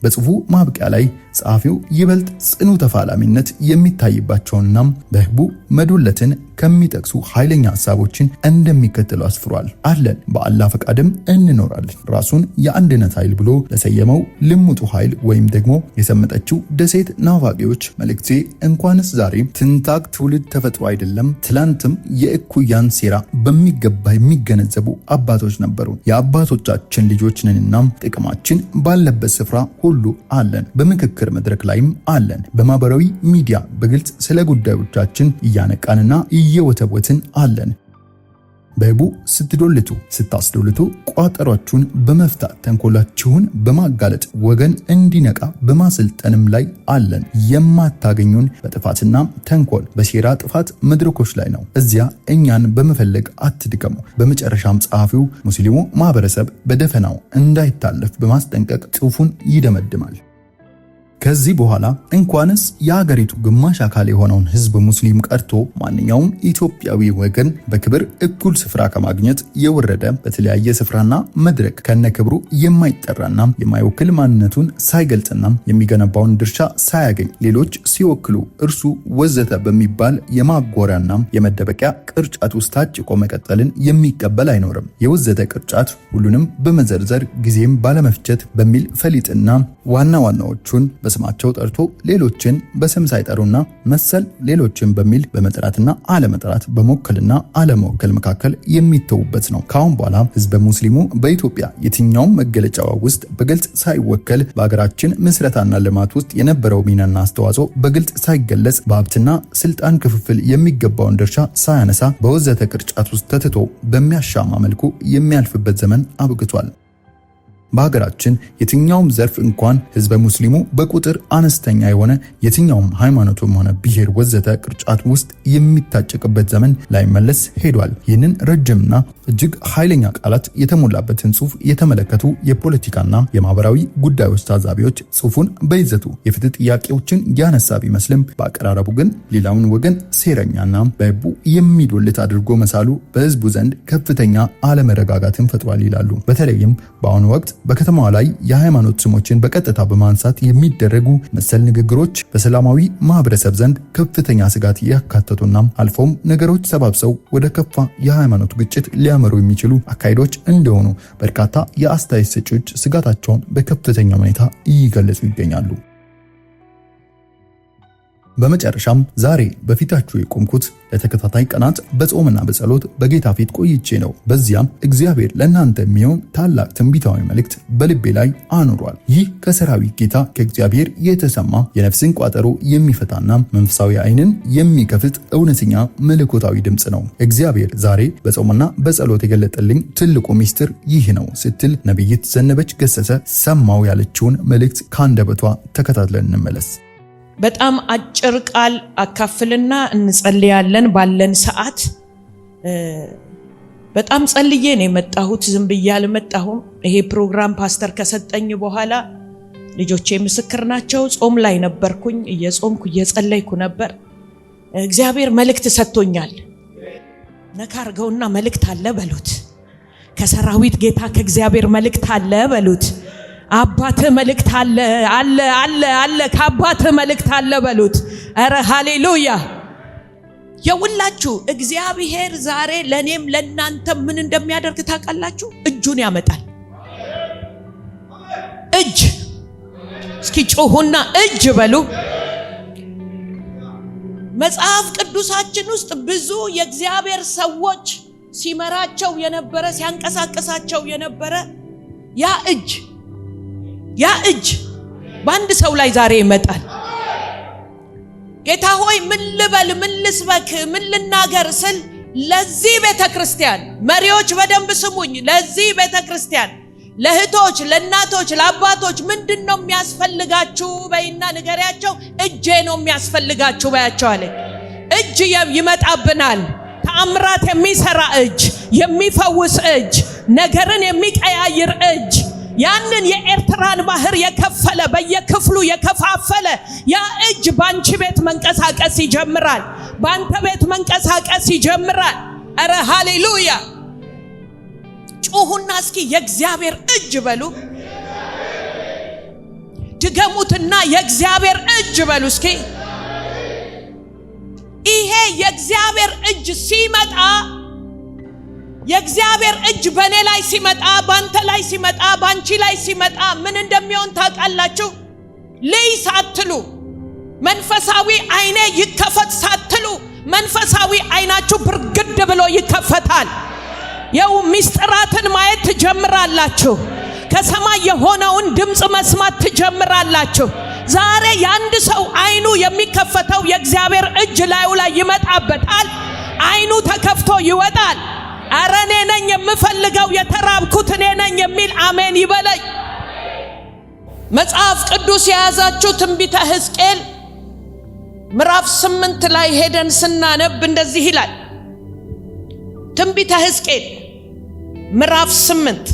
በጽሑፉ ማብቂያ ላይ ጸሐፊው ይበልጥ ጽኑ ተፋላሚነት የሚታይባቸውና በህቡ መዶለትን ከሚጠቅሱ ኃይለኛ ሐሳቦችን እንደሚከተለው አስፍሯል። አለን በአላህ ፈቃድም እንኖራለን። ራሱን የአንድነት ኃይል ብሎ ለሰየመው ልሙጡ ኃይል ወይም ደግሞ የሰመጠችው ደሴት ናፋቂዎች መልእክቴ እንኳንስ ዛሬ ትንታግ ትውልድ ተፈጥሮ አይደለም ትላንትም የእኩያን ሴራ በሚገባ የሚገነዘቡ አባቶች ነበሩ። የአባቶቻችን ልጆች ነንና ጥቅማችን ባለበት ስፍራ ሁሉ አለን። በምክክር መድረክ ላይም አለን። በማህበራዊ ሚዲያ በግልጽ ስለ ጉዳዮቻችን እያነቃንና እየወተወትን አለን። በህቡ ስትዶልቱ ስታስዶልቱ ቋጠሯችሁን በመፍታት ተንኮላችሁን በማጋለጥ ወገን እንዲነቃ በማሰልጠንም ላይ አለን። የማታገኙን በጥፋትና ተንኮል በሴራ ጥፋት መድረኮች ላይ ነው። እዚያ እኛን በመፈለግ አትድከሙ። በመጨረሻም ጸሐፊው ሙስሊሙ ማህበረሰብ በደፈናው እንዳይታለፍ በማስጠንቀቅ ጽሑፉን ይደመድማል። ከዚህ በኋላ እንኳንስ የሀገሪቱ ግማሽ አካል የሆነውን ህዝብ ሙስሊም ቀርቶ ማንኛውም ኢትዮጵያዊ ወገን በክብር እኩል ስፍራ ከማግኘት የወረደ በተለያየ ስፍራና መድረክ ከነክብሩ የማይጠራና የማይወክል ማንነቱን ሳይገልጽና የሚገነባውን ድርሻ ሳያገኝ ሌሎች ሲወክሉ እርሱ ወዘተ በሚባል የማጎሪያና የመደበቂያ ቅርጫት ውስጥ ታጭቆ መቀጠልን የሚቀበል አይኖርም። የወዘተ ቅርጫት ሁሉንም በመዘርዘር ጊዜም ባለመፍጀት በሚል ፈሊጥና ዋና ዋናዎቹን በስማቸው ጠርቶ ሌሎችን በስም ሳይጠሩና መሰል ሌሎችን በሚል በመጥራትና አለመጥራት በመወከልና አለመወከል መካከል የሚተውበት ነው። ካሁን በኋላ ህዝበ ሙስሊሙ በኢትዮጵያ የትኛውም መገለጫዋ ውስጥ በግልጽ ሳይወከል በሀገራችን ምስረታና ልማት ውስጥ የነበረው ሚናና አስተዋጽኦ በግልጽ ሳይገለጽ በሀብትና ስልጣን ክፍፍል የሚገባውን ድርሻ ሳያነሳ በወዘተ ቅርጫት ውስጥ ተትቶ በሚያሻማ መልኩ የሚያልፍበት ዘመን አብቅቷል። በሀገራችን የትኛውም ዘርፍ እንኳን ህዝበ ሙስሊሙ በቁጥር አነስተኛ የሆነ የትኛውም ሃይማኖቱም ሆነ ብሔር ወዘተ ቅርጫት ውስጥ የሚታጨቅበት ዘመን ላይመለስ ሄዷል። ይህንን ረጅምና እጅግ ኃይለኛ ቃላት የተሞላበትን ጽሑፍ የተመለከቱ የፖለቲካና የማህበራዊ ጉዳዮች ታዛቢዎች ጽሑፉን በይዘቱ የፍትህ ጥያቄዎችን ያነሳ ቢመስልም በአቀራረቡ ግን ሌላውን ወገን ሴረኛና በህቡ የሚዶልት አድርጎ መሳሉ በህዝቡ ዘንድ ከፍተኛ አለመረጋጋትን ፈጥሯል ይላሉ። በተለይም በአሁኑ ወቅት በከተማዋ ላይ የሃይማኖት ስሞችን በቀጥታ በማንሳት የሚደረጉ መሰል ንግግሮች በሰላማዊ ማህበረሰብ ዘንድ ከፍተኛ ስጋት ያካተቱና አልፎም ነገሮች ተባብሰው ወደ ከፋ የሃይማኖት ግጭት ሊያመሩ የሚችሉ አካሄዶች እንደሆኑ በርካታ የአስተያየት ሰጪዎች ስጋታቸውን በከፍተኛ ሁኔታ እየገለጹ ይገኛሉ። በመጨረሻም ዛሬ በፊታችሁ የቆምኩት ለተከታታይ ቀናት በጾምና በጸሎት በጌታ ፊት ቆይቼ ነው። በዚያም እግዚአብሔር ለእናንተ የሚሆን ታላቅ ትንቢታዊ መልእክት በልቤ ላይ አኑሯል። ይህ ከሰራዊት ጌታ ከእግዚአብሔር የተሰማ የነፍስን ቋጠሮ የሚፈታና መንፈሳዊ ዓይንን የሚከፍት እውነተኛ መለኮታዊ ድምፅ ነው። እግዚአብሔር ዛሬ በጾምና በጸሎት የገለጠልኝ ትልቁ ሚስጥር ይህ ነው ስትል ነቢይት ዘነበች ገሰሰ ሰማው ያለችውን መልእክት ከአንደበቷ ተከታትለን እንመለስ። በጣም አጭር ቃል አካፍልና እንጸልያለን ባለን ሰዓት። በጣም ጸልዬ ነው የመጣሁት፣ ዝም ብዬ አልመጣሁም። ይሄ ፕሮግራም ፓስተር ከሰጠኝ በኋላ ልጆቼ ምስክር ናቸው። ጾም ላይ ነበርኩኝ፣ እየጾምኩ እየጸለይኩ ነበር። እግዚአብሔር መልእክት ሰጥቶኛል። ነካ አድርገውና መልእክት አለ በሉት። ከሰራዊት ጌታ ከእግዚአብሔር መልእክት አለ በሉት። አባተ መልእክት አለ አለ አለ አለ ከአባተ መልእክት አለ በሉት። አረ ሃሌሉያ! የውላችሁ እግዚአብሔር ዛሬ ለኔም ለናንተ ምን እንደሚያደርግ ታውቃላችሁ? እጁን ያመጣል። እጅ እስኪ ጮሁና እጅ በሉ። መጽሐፍ ቅዱሳችን ውስጥ ብዙ የእግዚአብሔር ሰዎች ሲመራቸው የነበረ ሲያንቀሳቀሳቸው የነበረ ያ እጅ በአንድ ሰው ላይ ዛሬ ይመጣል። ጌታ ሆይ ምን ልበል፣ ምን ልስበክ፣ ምን ልናገር ስል ለዚህ ቤተክርስቲያን መሪዎች በደንብ ስሙኝ። ለዚህ ቤተክርስቲያን ለእህቶች፣ ለእናቶች፣ ለአባቶች ምንድነው የሚያስፈልጋችሁ በይና ንገሪያቸው። እጄ ነው የሚያስፈልጋችሁ በያቸው አለ። እጅ ይመጣብናል። ተአምራት የሚሰራ እጅ፣ የሚፈውስ እጅ፣ ነገርን የሚቀያይር እጅ፣ ያንን የኤርትራን ባህር የከፈለ በየክፍሉ የከፋፈለ ያ እጅ ባንቺ ቤት መንቀሳቀስ ይጀምራል። ባንተ ቤት መንቀሳቀስ ይጀምራል። አረ ሃሌሉያ! ጩሁና እስኪ የእግዚአብሔር እጅ በሉ። ድገሙትና የእግዚአብሔር እጅ በሉ እስኪ። ይሄ የእግዚአብሔር እጅ ሲመጣ፣ የእግዚአብሔር እጅ በኔ ላይ ሲመጣ፣ ባንተ ላይ ሲመጣ፣ ባንቺ ላይ ሲመጣ ምን እንደሚሆን ታውቃላችሁ? ልይ ሳትሉ መንፈሳዊ አይኔ ይከፈት ሳትሉ መንፈሳዊ አይናችሁ ብርግድ ብሎ ይከፈታል። የው ሚስጥራትን ማየት ትጀምራላችሁ። ከሰማይ የሆነውን ድምጽ መስማት ትጀምራላችሁ። ዛሬ የአንድ ሰው አይኑ የሚከፈተው የእግዚአብሔር እጅ ላዩ ላይ ይመጣበታል። አይኑ ተከፍቶ ይወጣል። አረ እኔ ነኝ የምፈልገው፣ የተራብኩት እኔ ነኝ የሚል አሜን ይበለኝ። መጽሐፍ ቅዱስ የያዛችሁ ትንቢተ ሕዝቅኤል ምዕራፍ 8 ላይ ሄደን ስናነብ እንደዚህ ይላል። ትንቢተ ሕዝቅኤል ምዕራፍ 8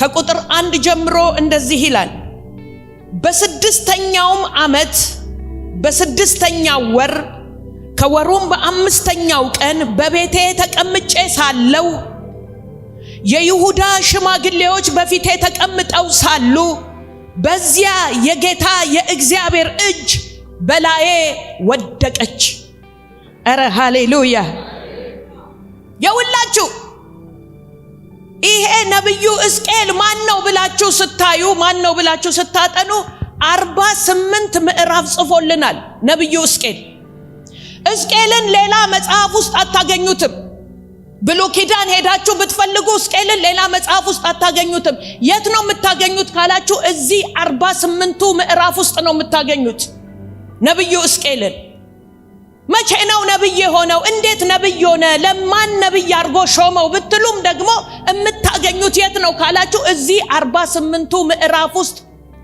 ከቁጥር 1 ጀምሮ እንደዚህ ይላል። በስድስተኛውም ዓመት በስድስተኛው ወር ከወሩም በአምስተኛው ቀን በቤቴ ተቀምጬ ሳለው የይሁዳ ሽማግሌዎች በፊቴ ተቀምጠው ሳሉ በዚያ የጌታ የእግዚአብሔር እጅ በላዬ ወደቀች። አረ ሃሌሉያ! የውላችሁ ይሄ ነብዩ ሕዝቅኤል ማን ነው ብላችሁ ስታዩ፣ ማን ነው ብላችሁ ስታጠኑ 48 ምዕራፍ ጽፎልናል ነብዩ ሕዝቅኤል። ሕዝቅኤልን ሌላ መጽሐፍ ውስጥ አታገኙትም። ብሉይ ኪዳን ሄዳችሁ ብትፈልጉ ሕዝቅኤልን ሌላ መጽሐፍ ውስጥ አታገኙትም። የት ነው የምታገኙት ካላችሁ እዚህ 48ቱ ምዕራፍ ውስጥ ነው የምታገኙት ነብዩ ሕዝቅኤልን። መቼ ነው ነብይ ሆነው? እንዴት ነብይ ሆነ? ለማን ነብይ አርጎ ሾመው ብትሉም ደግሞ የምታገኙት የት ነው ካላችሁ እዚህ 48ቱ ምዕራፍ ውስጥ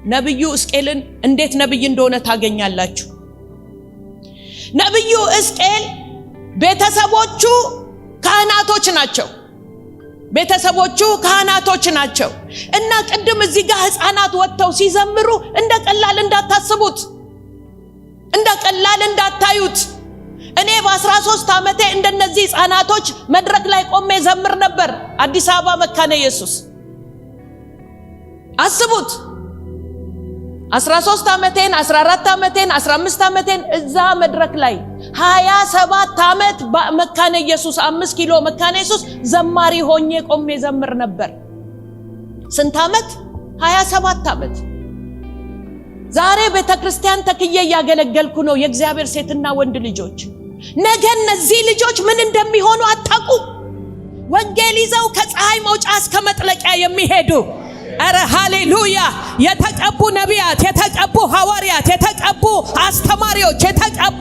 ነብዩ ሕዝቅኤልን እንዴት ነብይ እንደሆነ ታገኛላችሁ። ነብዩ ሕዝቅኤል ቤተሰቦቹ ካህናቶች ናቸው። ቤተሰቦቹ ካህናቶች ናቸው እና ቅድም እዚህ ጋር ሕፃናት ወጥተው ሲዘምሩ እንደ ቀላል እንዳታስቡት፣ እንደ ቀላል እንዳታዩት። እኔ በ13 ዓመቴ እንደነዚህ ሕፃናቶች መድረክ ላይ ቆሜ ዘምር ነበር አዲስ አበባ መካነ ኢየሱስ። አስቡት 13 ዓመቴን 14 ዓመቴን 15 ዓመቴን እዛ መድረክ ላይ 27 ዓመት በመካነ ኢየሱስ 5 ኪሎ መካነ ኢየሱስ ዘማሪ ሆኜ ቆሜ ዘምር ነበር። ስንት ዓመት? 27 ዓመት። ዛሬ ቤተክርስቲያን ተክዬ ያገለገልኩ ነው የእግዚአብሔር ሴትና ወንድ ልጆች። ነገ እነዚህ ልጆች ምን እንደሚሆኑ አታውቁ። ወንጌል ይዘው ከፀሐይ መውጫ እስከ መጥለቂያ የሚሄዱ አረ ሃሌሉያ! የተቀቡ ነቢያት፣ የተቀቡ ሐዋርያት፣ የተቀቡ አስተማሪዎች፣ የተቀቡ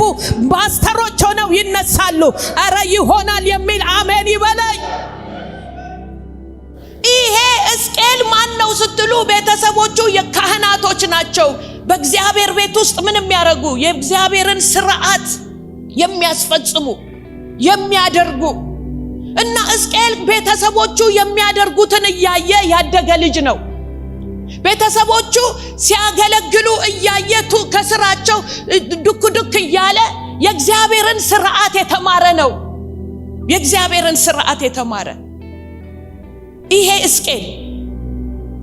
ፓስተሮች ሆነው ይነሳሉ። አረ ይሆናል የሚል አሜን ይበለኝ። ይሄ ሕዝቅኤል ማን ነው ስትሉ ቤተሰቦቹ የካህናቶች ናቸው። በእግዚአብሔር ቤት ውስጥ ምን የሚያደርጉ? የእግዚአብሔርን ሥርዓት የሚያስፈጽሙ የሚያደርጉ እና ሕዝቅኤል ቤተሰቦቹ የሚያደርጉትን እያየ ያደገ ልጅ ነው። ቤተሰቦቹ ሲያገለግሉ እያየቱ ከስራቸው ዱክ ዱክ እያለ የእግዚአብሔርን ሥርዓት የተማረ ነው። የእግዚአብሔርን ሥርዓት የተማረ ይሄ ሕዝቅኤል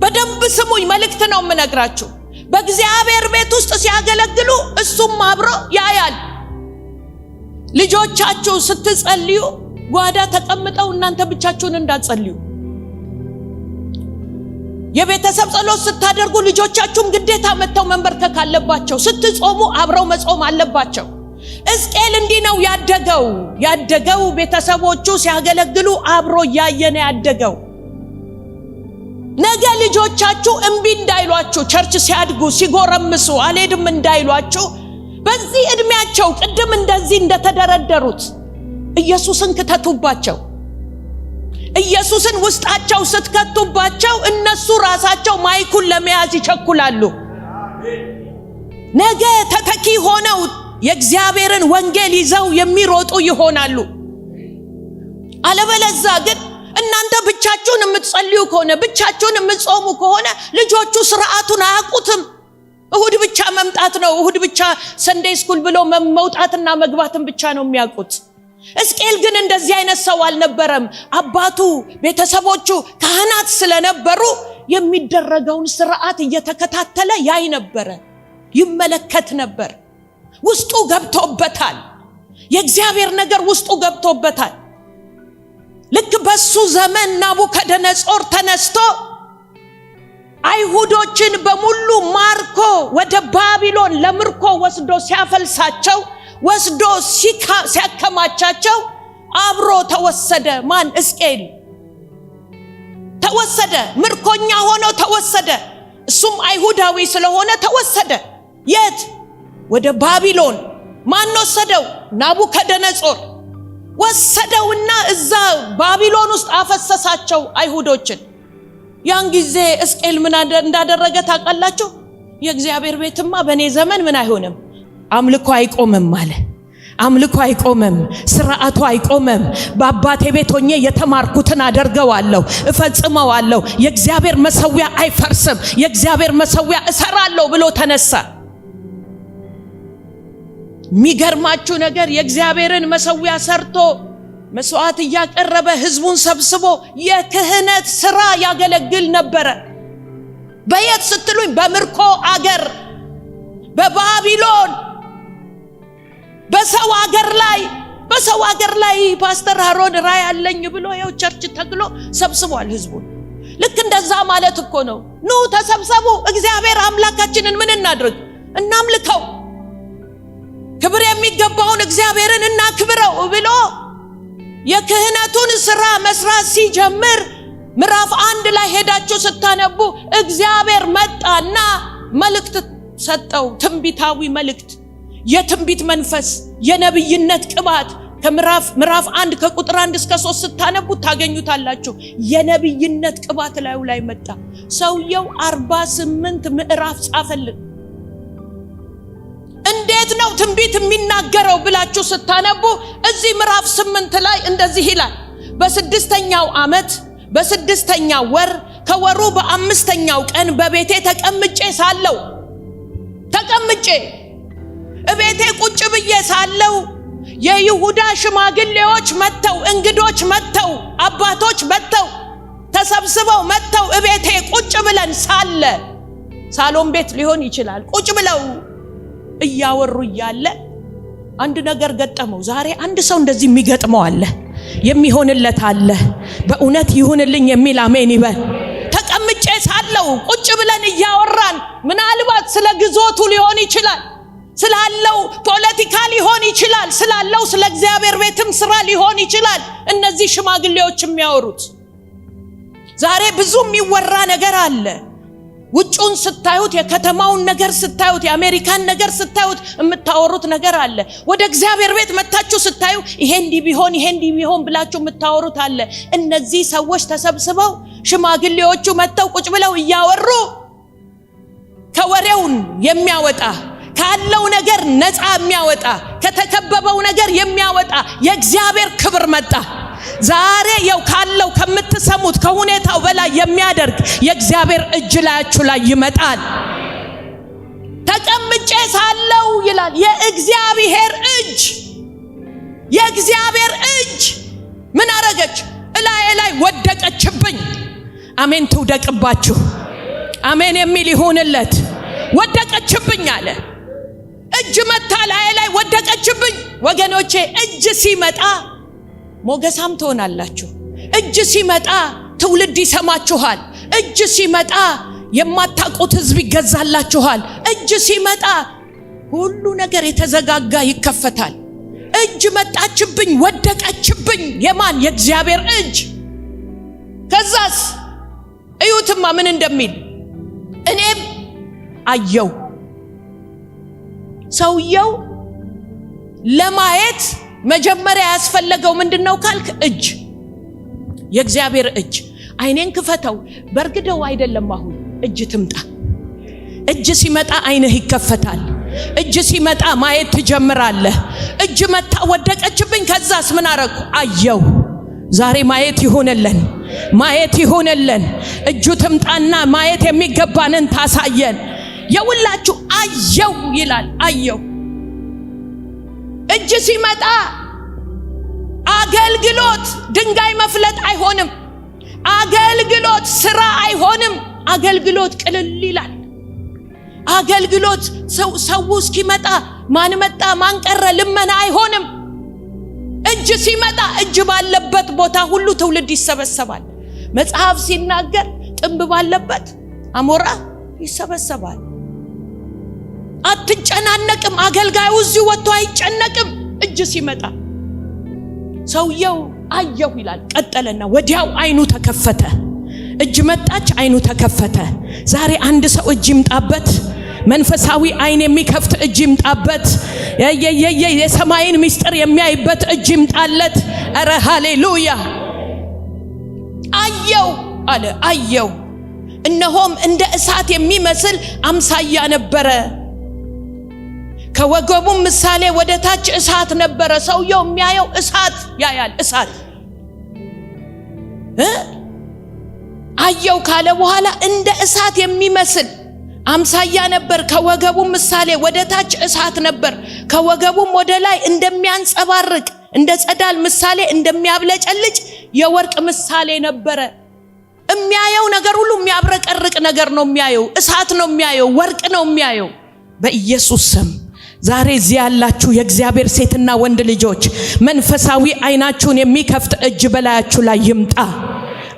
በደንብ ስሙኝ፣ መልእክት ነው የምነግራችሁ። በእግዚአብሔር ቤት ውስጥ ሲያገለግሉ እሱም አብሮ ያያል። ልጆቻችሁ ስትጸልዩ ጓዳ ተቀምጠው እናንተ ብቻችሁን እንዳትጸልዩ። የቤተሰብ ጸሎት ስታደርጉ ልጆቻችሁም ግዴታ መተው መንበርከክ አለባቸው። ስትጾሙ አብረው መጾም አለባቸው። ሕዝቅኤል እንዲህ ነው ያደገው ቤተሰቦቹ ሲያገለግሉ አብሮ ያየነ ያደገው። ነገ ልጆቻችሁ እምቢ እንዳይሏችሁ፣ ቸርች ሲያድጉ ሲጎረምሱ አልሄድም እንዳይሏችሁ፣ በዚህ እድሜያቸው ቅድም እንደዚህ እንደተደረደሩት ኢየሱስን ከተቱባቸው። ኢየሱስን ውስጣቸው ስትከቱባቸው እነሱ ራሳቸው ማይኩን ለመያዝ ይቸኩላሉ። ነገ ተተኪ ሆነው የእግዚአብሔርን ወንጌል ይዘው የሚሮጡ ይሆናሉ። አለበለዚያ ግን እናንተ ብቻችሁን የምትጸልዩ ከሆነ ብቻችሁን የምትጾሙ ከሆነ ልጆቹ ሥርዓቱን አያውቁትም። እሁድ ብቻ መምጣት ነው፣ እሁድ ብቻ ሰንዴይ ስኩል ብሎ መውጣትና መግባትን ብቻ ነው የሚያውቁት። ሕዝቅኤል ግን እንደዚህ አይነት ሰው አልነበረም። አባቱ ቤተሰቦቹ ካህናት ስለነበሩ የሚደረገውን ሥርዓት እየተከታተለ ያይ ነበረ፣ ይመለከት ነበር። ውስጡ ገብቶበታል። የእግዚአብሔር ነገር ውስጡ ገብቶበታል። ልክ በሱ ዘመን ናቡከደነጾር ተነስቶ አይሁዶችን በሙሉ ማርኮ ወደ ባቢሎን ለምርኮ ወስዶ ሲያፈልሳቸው ወስዶ ሲያከማቻቸው አብሮ ተወሰደ። ማን? ሕዝቅኤል ተወሰደ። ምርኮኛ ሆኖ ተወሰደ። እሱም አይሁዳዊ ስለሆነ ተወሰደ። የት? ወደ ባቢሎን። ማን ወሰደው? ናቡከደነጾር ወሰደውና እዛ ባቢሎን ውስጥ አፈሰሳቸው አይሁዶችን። ያን ጊዜ ሕዝቅኤል ምን እንዳደረገ ታውቃላችሁ? የእግዚአብሔር ቤትማ በእኔ ዘመን ምን አይሆንም፣ አምልኮ አይቆምም አለ። አምልኮ አይቆምም፣ ሥርዓቱ አይቆምም። በአባቴ ቤት ሆኜ የተማርኩትን አደርገዋለሁ፣ እፈጽመዋለሁ። የእግዚአብሔር መሠዊያ አይፈርስም፣ የእግዚአብሔር መሠዊያ እሰራለሁ ብሎ ተነሳ። የሚገርማችሁ ነገር የእግዚአብሔርን መሠዊያ ሰርቶ መስዋዕት እያቀረበ ሕዝቡን ሰብስቦ የክህነት ሥራ ያገለግል ነበረ። በየት ስትሉኝ በምርኮ አገር በባቢሎን በሰው አገር ላይ ፓስተር አሮን ራእይ አለኝ ብሎ ያው ቸርች ተክሎ ሰብስቧል ሕዝቡን። ልክ እንደዛ ማለት እኮ ነው። ኑ ተሰብሰቡ፣ እግዚአብሔር አምላካችንን ምን እናድርግ? እናምልከው፣ ክብር የሚገባውን እግዚአብሔርን እናክብረው ብሎ የክህነቱን ሥራ መስራት ሲጀምር ምዕራፍ 1 ላይ ሄዳችሁ ስታነቡ እግዚአብሔር መጣና መልእክት ሰጠው፣ ትንቢታዊ መልእክት። የትንቢት መንፈስ፣ የነብይነት ቅባት ከምዕራፍ 1 ከቁጥር 1 እስከ 3 ስታነቡ ታገኙታላችሁ። የነብይነት ቅባት ላይ መጣ። ሰውየው 48 ምዕራፍ ጻፈልን። እንዴት ነው ትንቢት የሚናገረው ብላችሁ ስታነቡ እዚህ ምዕራፍ 8 ላይ እንደዚህ ይላል። በ6ኛው ዓመት በ6ኛው ወር ከወሩ በ5ኛው ቀን በቤቴ ተቀምጬ እቤቴ ቁጭ ብዬ ሳለው የይሁዳ ሽማግሌዎች መተው፣ እንግዶች መተው፣ አባቶች መተው፣ ተሰብስበው መተው እቤቴ ቁጭ ብለን ሳለ ሳሎን ቤት ሊሆን ይችላል። ቁጭ ብለው እያወሩ እያለ አንድ ነገር ገጠመው። ዛሬ አንድ ሰው እንደዚህ የሚገጥመው አለ፣ የሚሆንለት አለ። በእውነት ይሁንልኝ የሚል አሜን ይበል። ተቀምጬ ሳለው ቁጭ ብለን እያወራን ምናልባት ስለ ግዞቱ ሊሆን ይችላል፣ ስላለው ፖለቲካ ሊሆን ይችላል፣ ስላለው ስለ እግዚአብሔር ቤትም ስራ ሊሆን ይችላል። እነዚህ ሽማግሌዎች የሚያወሩት ዛሬ ብዙ የሚወራ ነገር አለ። ውጩን ስታዩት፣ የከተማውን ነገር ስታዩት፣ የአሜሪካን ነገር ስታዩት የምታወሩት ነገር አለ። ወደ እግዚአብሔር ቤት መታችሁ ስታዩ ይሄ እንዲህ ቢሆን ብላችሁ የምታወሩት አለ። እነዚህ ሰዎች ተሰብስበው ሽማግሌዎቹ መተው ቁጭ ብለው እያወሩ ከወሬውን የሚያወጣ ካለው ነገር ነፃ የሚያወጣ ከተከበበው ነገር የሚያወጣ የእግዚአብሔር ክብር መጣ። ዛሬ ያው ካለው ከምትሰሙት ከሁኔታው በላይ የሚያደርግ የእግዚአብሔር እጅ ላያችሁ ላይ ይመጣል። ተቀምጬ ሳለው ይላል የእግዚአብሔር እጅ ምን አረገች? ላይ ወደቀችብኝ። አሜን ትውደቅባችሁ። አሜን የሚል ይሁንለት። ወደቀችብኝ አለ። እጅ መታ ላይ ወደቀችብኝ። ወገኖቼ እጅ ሲመጣ ሞገሳም ትሆናላችሁ። እጅ ሲመጣ ትውልድ ይሰማችኋል። እጅ ሲመጣ የማታውቁት ህዝብ ይገዛላችኋል። እጅ ሲመጣ ሁሉ ነገር የተዘጋጋ ይከፈታል። እጅ መጣችብኝ፣ ወደቀችብኝ። የማን? የእግዚአብሔር እጅ። ከዛስ እዩትማ ምን እንደሚል። እኔም አየው። ሰውየው ለማየት መጀመሪያ ያስፈለገው ምንድነው ካልክ፣ እጅ፣ የእግዚአብሔር እጅ። አይኔን ክፈተው በርግደው አይደለም። አሁን እጅ ትምጣ። እጅ ሲመጣ አይንህ ይከፈታል። እጅ ሲመጣ ማየት ትጀምራለህ። እጅ መታ ወደቀችብኝ። ከዛስ ምን አረኩ? አየው። ዛሬ ማየት ይሆነልን። እጁ ትምጣና ማየት የሚገባንን ታሳየን። የውላችሁ አየው ይላል። አየው። እጅ ሲመጣ አገልግሎት ድንጋይ መፍለጥ አይሆንም። አገልግሎት ስራ አይሆንም። አገልግሎት ቅልል ይላል። አገልግሎት ሰው እስኪመጣ ማን መጣ ማን ቀረ ልመና አይሆንም። እጅ ሲመጣ እጅ ባለበት ቦታ ሁሉ ትውልድ ይሰበሰባል። መጽሐፍ ሲናገር ጥንብ ባለበት አሞራ ይሰበሰባል። አትጨናነቅም። አገልጋዩ እዚህ ወጥቶ አይጨነቅም። እጅ ሲመጣ ሰውየው አየሁ ይላል። ቀጠለና ወዲያው አይኑ ተከፈተ። እጅ መጣች፣ አይኑ ተከፈተ። ዛሬ አንድ ሰው እጅ ይምጣበት። መንፈሳዊ አይን የሚከፍት እጅ ይምጣበት። የሰማይን ምስጢር የሚያይበት እጅ ይምጣለት። ኧረ ሃሌሉያ! አየው አለ። አየው፣ እነሆም እንደ እሳት የሚመስል አምሳያ ነበረ። ከወገቡም ምሳሌ ወደ ታች እሳት ነበረ። ሰውየው የሚያየው እሳት ያያል። እሳት አየው ካለ በኋላ እንደ እሳት የሚመስል አምሳያ ነበር። ከወገቡም ምሳሌ ወደ ታች እሳት ነበር። ከወገቡም ወደ ላይ እንደሚያንጸባርቅ እንደ ጸዳል ምሳሌ እንደሚያብለጨልጭ የወርቅ ምሳሌ ነበረ። የሚያየው ነገር ሁሉ የሚያብረቀርቅ ነገር ነው የሚያየው። እሳት ነው የሚያየው። ወርቅ ነው የሚያየው። በኢየሱስ ስም ዛሬ እዚህ ያላችሁ የእግዚአብሔር ሴትና ወንድ ልጆች መንፈሳዊ አይናችሁን የሚከፍት እጅ በላያችሁ ላይ ይምጣ።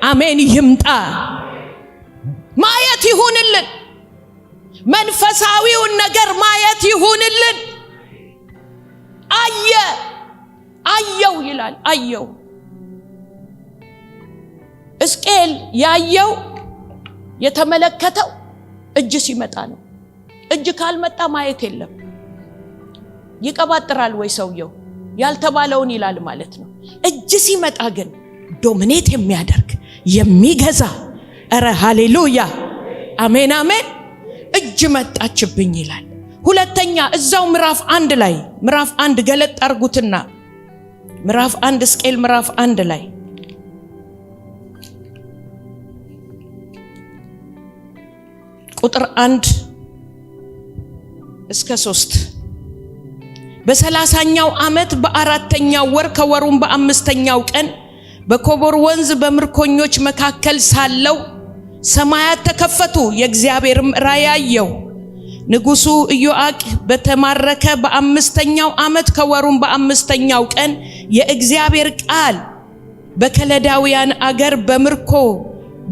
አሜን ይምጣ። ማየት ይሁንልን። መንፈሳዊውን ነገር ማየት ይሁንልን። አየው ይላል። አየው። ሕዝቅኤል ያየው የተመለከተው እጅ ሲመጣ ነው። እጅ ካልመጣ ማየት የለም። ይቀባጥራል ወይ ሰውየው? ያልተባለውን ይላል ማለት ነው። እጅ ሲመጣ ግን ዶሚኔት የሚያደርግ የሚገዛ ኧረ ሃሌሉያ አሜን አሜን። እጅ መጣችብኝ ይላል። ሁለተኛ እዛው ምዕራፍ 1 ላይ ምዕራፍ 1 ገለጥ አርጉትና ምዕራፍ 1 ሕዝቅኤል ምዕራፍ 1 ላይ ቁጥር 1 እስከ 3 በ30ኛው ዓመት በ4ኛው ወር ከወሩም በ5ኛው ቀን በኮቦር ወንዝ በምርኮኞች መካከል ሳለው ሰማያት ተከፈቱ፣ የእግዚአብሔርም ራእይ አየሁ። ንጉሡ ኢዮአቅ በተማረከ በ5ኛው ዓመት ከወሩም በ5ኛው ቀን የእግዚአብሔር ቃል በከለዳውያን አገር በምርኮ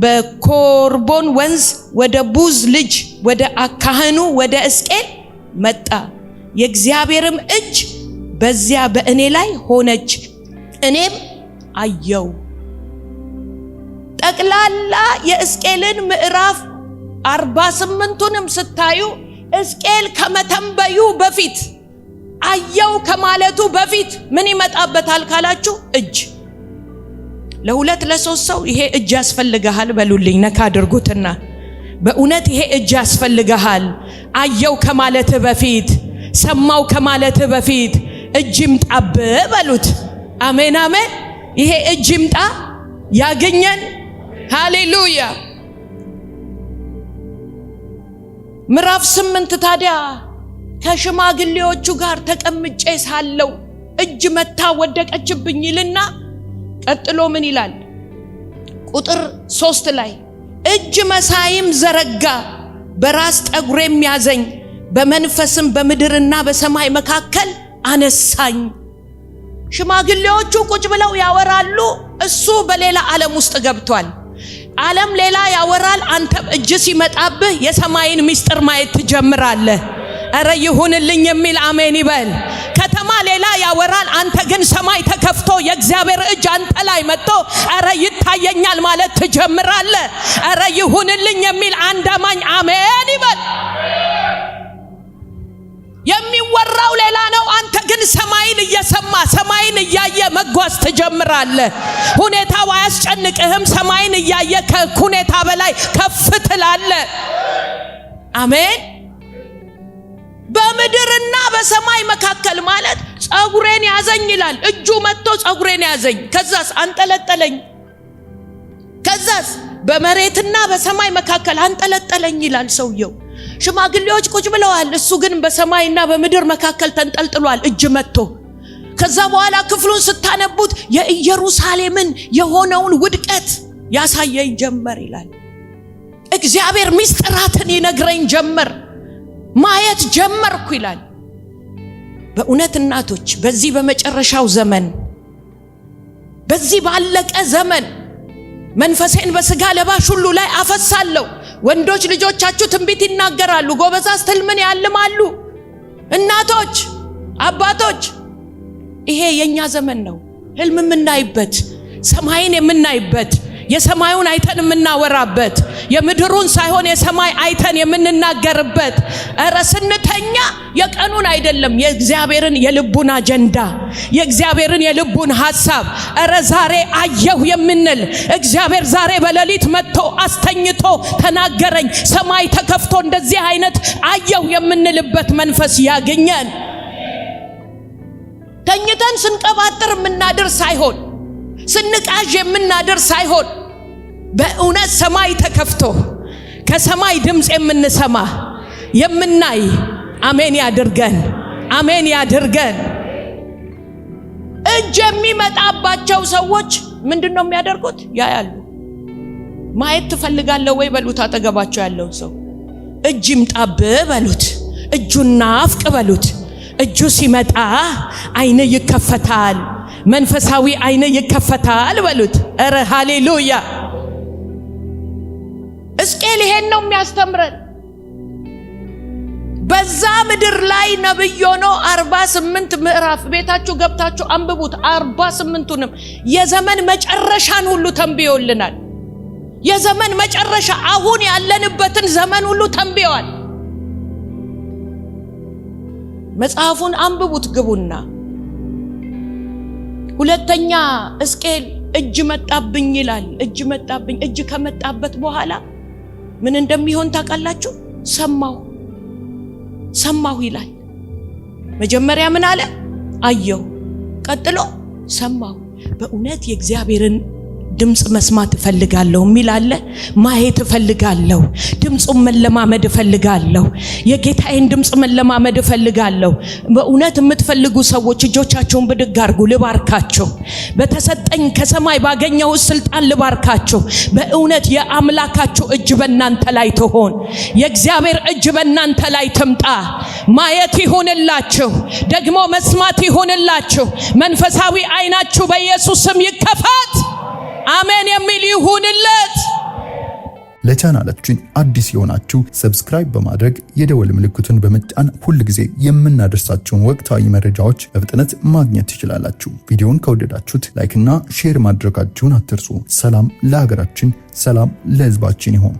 በኮርቦን ወንዝ ወደ ቡዝ ልጅ ወደ ካህኑ ወደ ሕዝቅኤል መጣ። የእግዚአብሔርም እጅ በዚያ በእኔ ላይ ሆነች፣ እኔም አየው። ጠቅላላ የሕዝቅኤልን ምዕራፍ 48ቱንም ስታዩ ሕዝቅኤል ከመተንበዩ በፊት አየው ከማለቱ በፊት ምን ይመጣበታል ካላችሁ እጅ። ለሁለት ለሶስት ሰው ይሄ እጅ ያስፈልጋል በሉልኝ፣ ነካ አድርጉትና በእውነት ይሄ እጅ ያስፈልጋል። አየው ከማለት በፊት ሰማው ከማለት በፊት እጅ ይምጣብ በሉት። አሜን አሜን። ይሄ እጅ ይምጣ ያገኘን። ሃሌሉያ። ምዕራፍ 8 ታዲያ ከሽማግሌዎቹ ጋር ተቀምጬ ሳለው እጅ መታ ወደቀችብኝ ይልና ቀጥሎ ምን ይላል? ቁጥር 3 ላይ እጅ መሳይም ዘረጋ፣ በራስ ጠጉሬም ያዘኝ፣ በመንፈስም በምድርና በሰማይ መካከል አነሳኝ። ሽማግሌዎቹ ቁጭ ብለው ያወራሉ፣ እሱ በሌላ ዓለም ውስጥ ገብቷል። ዓለም ሌላ ያወራል፣ አንተ እጅ ሲመጣብህ የሰማይን ምስጢር ማየት ትጀምራለህ። እረ ይሁንልኝ የሚል አሜን ይበል። ከተማ ሌላ ያወራል፣ አንተ ግን ሰማይ ተከፍቶ የእግዚአብሔር እጅ አንተ ላይ መጥቶ እረ ይታየኛል ማለት ትጀምራለህ። እረ ይሁንልኝ የሚል አንድ አማኝ አሜን ይበል። የሚወራው ሌላ ነው፣ አንተ ግን ሰማይን እየሰማ ሰማይን እያየ መጓዝ ትጀምራለህ። ሁኔታው አያስጨንቅህም፣ ሰማይን እያየ ከሁኔታ በላይ ከፍ ትላለህ። አሜን። በምድርና በሰማይ መካከል ማለት ጸጉሬን ያዘኝ ይላል። እጁ መጥቶ ጸጉሬን ያዘኝ፣ ከዛስ አንጠለጠለኝ፣ ከዛስ በመሬትና በሰማይ መካከል አንጠለጠለኝ ይላል ሰውየው። ሽማግሌዎች ቁጭ ብለዋል፣ እሱ ግን በሰማይና በምድር መካከል ተንጠልጥሏል እጅ መጥቶ። ከዛ በኋላ ክፍሉን ስታነቡት የኢየሩሳሌምን የሆነውን ውድቀት ያሳየኝ ጀመር ይላል። እግዚአብሔር ምስጢራትን ይነግረኝ ጀመር፣ ማየት ጀመርኩ ይላል። በእውነት እናቶች በዚህ በመጨረሻው ዘመን በዚህ ባለቀ ዘመን መንፈሴን በስጋ ለባሽ ሁሉ ላይ አፈሳለሁ። ወንዶች ልጆቻችሁ ትንቢት ይናገራሉ፣ ጎበዛዝት ሕልምን ያልማሉ። እናቶች አባቶች ይሄ የኛ ዘመን ነው። ሕልም የምናይበት፣ ሰማይን የምናይበት፣ የሰማዩን አይተን የምናወራበት፣ የምድሩን ሳይሆን የሰማይ አይተን የምንናገርበት። እረ ስንተኛ የቀኑን አይደለም የእግዚአብሔርን የልቡን አጀንዳ የእግዚአብሔርን የልቡን ሐሳብ እረ ዛሬ አየሁ የምንል እግዚአብሔር ዛሬ በሌሊት መጥቶ አስተኝቶ ተናገረኝ፣ ሰማይ ተከፍቶ እንደዚህ አይነት አየሁ የምንልበት መንፈስ ያገኘን። ተኝተን ስንቀባጥር የምናድር ሳይሆን ስንቃዥ የምናድር ሳይሆን በእውነት ሰማይ ተከፍቶ ከሰማይ ድምፅ የምንሰማ የምናይ አሜን ያድርገን፣ አሜን ያድርገን። እጅ የሚመጣባቸው ሰዎች ምንድነው የሚያደርጉት? ያያሉ። ማየት ትፈልጋለህ ወይ በሉት አጠገባቸው ያለው ሰው። እጅ ይምጣብህ በሉት፣ እጁን ናፍቅ በሉት። እጁ ሲመጣ አይነ ይከፈታል፣ መንፈሳዊ አይነ ይከፈታል በሉት። እረ ሃሌሉያ። ሕዝቅኤል ይሄን ነው የሚያስተምረን። በዛ ምድር ላይ ነብይ ሆኖ 48 ምዕራፍ ቤታችሁ ገብታችሁ አንብቡት። 48ቱንም የዘመን መጨረሻን ሁሉ ተንብዮልናል። የዘመን መጨረሻ አሁን ያለንበትን ዘመን ሁሉ ተንብየዋል። መጽሐፉን አንብቡት ግቡና። ሁለተኛ ሕዝቅኤል እጅ መጣብኝ ይላል። እጅ መጣብኝ። እጅ ከመጣበት በኋላ ምን እንደሚሆን ታውቃላችሁ? ሰማሁ ይላል። መጀመሪያ ምን አለ? አየሁ። ቀጥሎ ሰማሁ። በእውነት የእግዚአብሔርን ድምጽ መስማት እፈልጋለሁ የሚል አለ። ማየት እፈልጋለሁ። ድምጹን መለማመድ እፈልጋለሁ። የጌታዬን ድምጽ መለማመድ እፈልጋለሁ። በእውነት የምትፈልጉ ሰዎች እጆቻችሁን ብድግ አድርጉ። ልባርካችሁ። በተሰጠኝ ከሰማይ ባገኘው ስልጣን ልባርካችሁ። በእውነት የአምላካችሁ እጅ በእናንተ ላይ ትሆን። የእግዚአብሔር እጅ በእናንተ ላይ ትምጣ። ማየት ይሁንላችሁ፣ ደግሞ መስማት ይሁንላችሁ። መንፈሳዊ አይናችሁ በኢየሱስ ስም ይከፈት። አሜን የሚል ይሁንለት። ለቻናላችን አዲስ የሆናችሁ ሰብስክራይብ በማድረግ የደወል ምልክቱን በመጫን ሁል ጊዜ የምናደርሳቸውን ወቅታዊ መረጃዎች በፍጥነት ማግኘት ትችላላችሁ። ቪዲዮውን ከወደዳችሁት ላይክና ሼር ማድረጋችሁን አትርሱ። ሰላም ለሀገራችን፣ ሰላም ለሕዝባችን ይሁን።